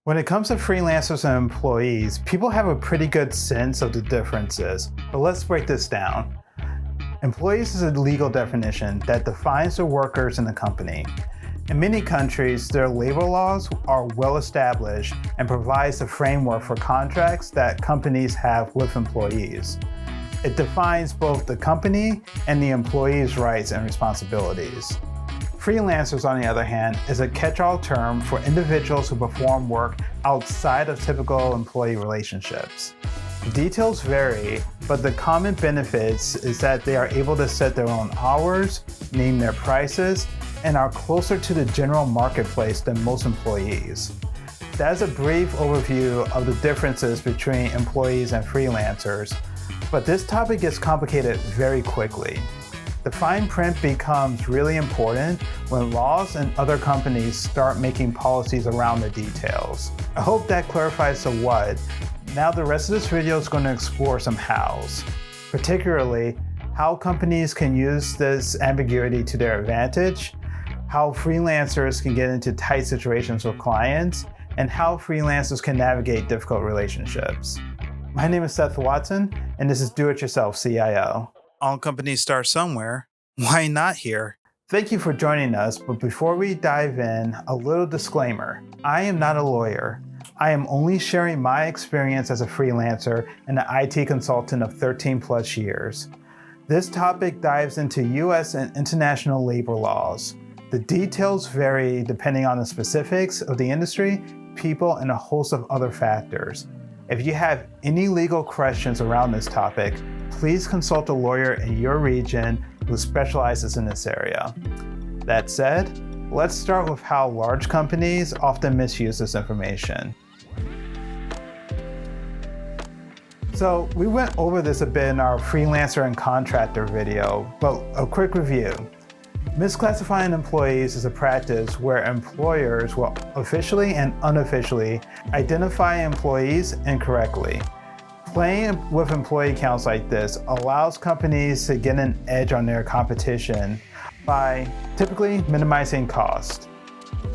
When it comes to freelancers and employees, people have a pretty good sense of the differences, but let's break this down. Employees is a legal definition that defines the workers in the company. In many countries, their labor laws are well established and provides the framework for contracts that companies have with employees. It defines both the company and the employee's rights and responsibilities. Freelancers, on the other hand, is a catch-all term for individuals who perform work outside of typical employee relationships. The details vary, but the common benefits is that they are able to set their own hours, name their prices, and are closer to the general marketplace than most employees. That's a brief overview of the differences between employees and freelancers, but this topic gets complicated very quickly. The fine print becomes really important when laws and other companies start making policies around the details. I hope that clarifies the what. Now the rest of this video is going to explore some hows, particularly how companies can use this ambiguity to their advantage, how freelancers can get into tight situations with clients, and how freelancers can navigate difficult relationships. My name is Seth Watson, and this is Do It Yourself CIO. All companies start somewhere. Why not here? Thank you for joining us, but before we dive in, a little disclaimer. I am not a lawyer. I am only sharing my experience as a freelancer and an IT consultant of 13 plus years. This topic dives into US and international labor laws. The details vary depending on the specifics of the industry, people, and a host of other factors. If you have any legal questions around this topic, please consult a lawyer in your region who specializes in this area. That said, let's start with how large companies often misuse this information. So we went over this a bit in our freelancer and contractor video, but a quick review. Misclassifying employees is a practice where employers will officially and unofficially identify employees incorrectly. Playing with employee counts like this allows companies to get an edge on their competition by typically minimizing cost,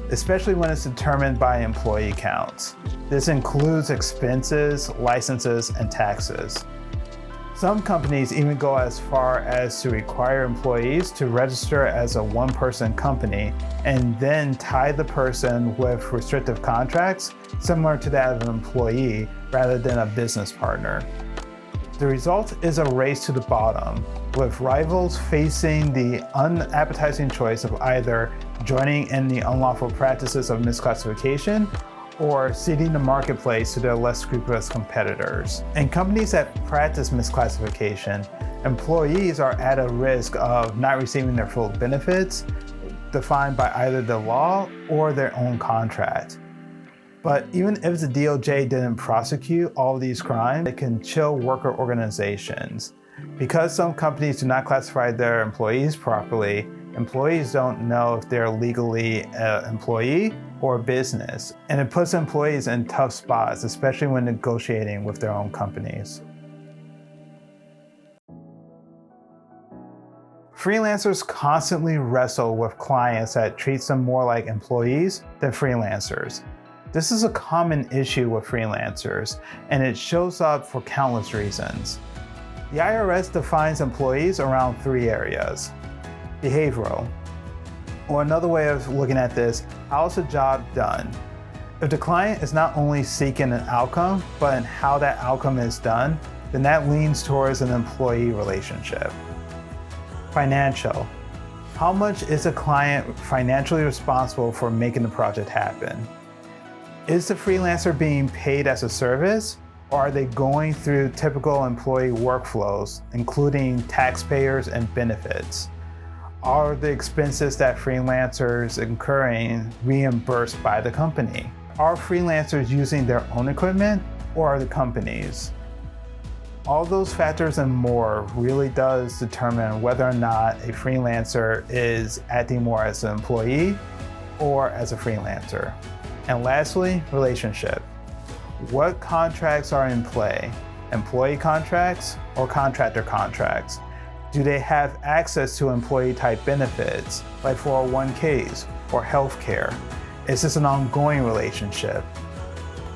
especially when it's determined by employee counts. This includes expenses, licenses, and taxes. Some companies even go as far as to require employees to register as a one-person company and then tie the person with restrictive contracts similar to that of an employee rather than a business partner. The result is a race to the bottom, with rivals facing the unappetizing choice of either joining in the unlawful practices of misclassification or ceding the marketplace to their less scrupulous competitors. In companies that practice misclassification, employees are at a risk of not receiving their full benefits, defined by either the law or their own contract. But even if the DOJ didn't prosecute all of these crimes, it can chill worker organizations. Because some companies do not classify their employees properly, employees don't know if they're legally an employee or a business, and it puts employees in tough spots, especially when negotiating with their own companies. Freelancers constantly wrestle with clients that treat them more like employees than freelancers. This is a common issue with freelancers, and it shows up for countless reasons. The IRS defines employees around three areas. Behavioral, or another way of looking at this, how's the job done? If the client is not only seeking an outcome, but in how that outcome is done, then that leans towards an employee relationship. Financial, how much is a client financially responsible for making the project happen? Is the freelancer being paid as a service, or are they going through typical employee workflows, including taxpayers and benefits? Are the expenses that freelancers incurring reimbursed by the company? Are freelancers using their own equipment, or are the companies? All those factors and more really does determine whether or not a freelancer is acting more as an employee or as a freelancer. And lastly, relationship. What contracts are in play? Employee contracts or contractor contracts? Do they have access to employee-type benefits, like 401ks or healthcare? Is this an ongoing relationship?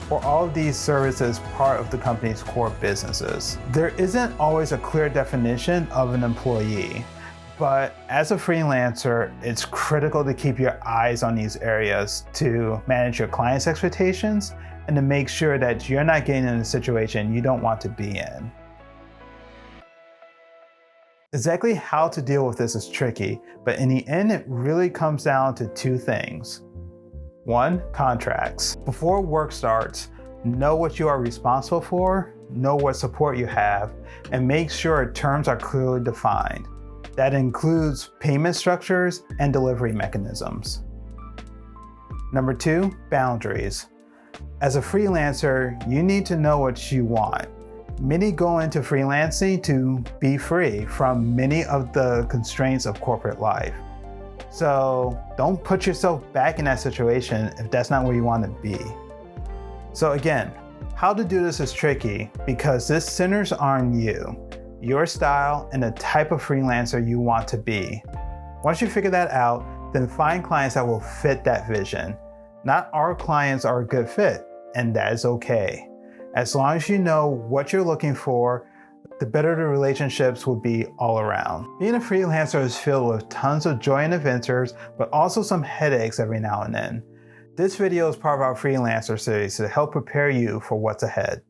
or all of these services part of the company's core businesses? There isn't always a clear definition of an employee, but as a freelancer, it's critical to keep your eyes on these areas to manage your clients' expectations and to make sure that you're not getting in a situation you don't want to be in. Exactly how to deal with this is tricky, but in the end, it really comes down to two things. One, contracts. Before work starts, know what you are responsible for, know what support you have, and make sure terms are clearly defined. That includes payment structures and delivery mechanisms. Number two, boundaries. As a freelancer, you need to know what you want. Many go into freelancing to be free from many of the constraints of corporate life. So don't put yourself back in that situation if that's not where you want to be. So again, how to do this is tricky because this centers on you, your style, and the type of freelancer you want to be. Once you figure that out, then find clients that will fit that vision. Not all clients are a good fit, and that is okay. As long as you know what you're looking for, the better the relationships will be all around. Being a freelancer is filled with tons of joy and adventures, but also some headaches every now and then. This video is part of our Freelancer series to help prepare you for what's ahead.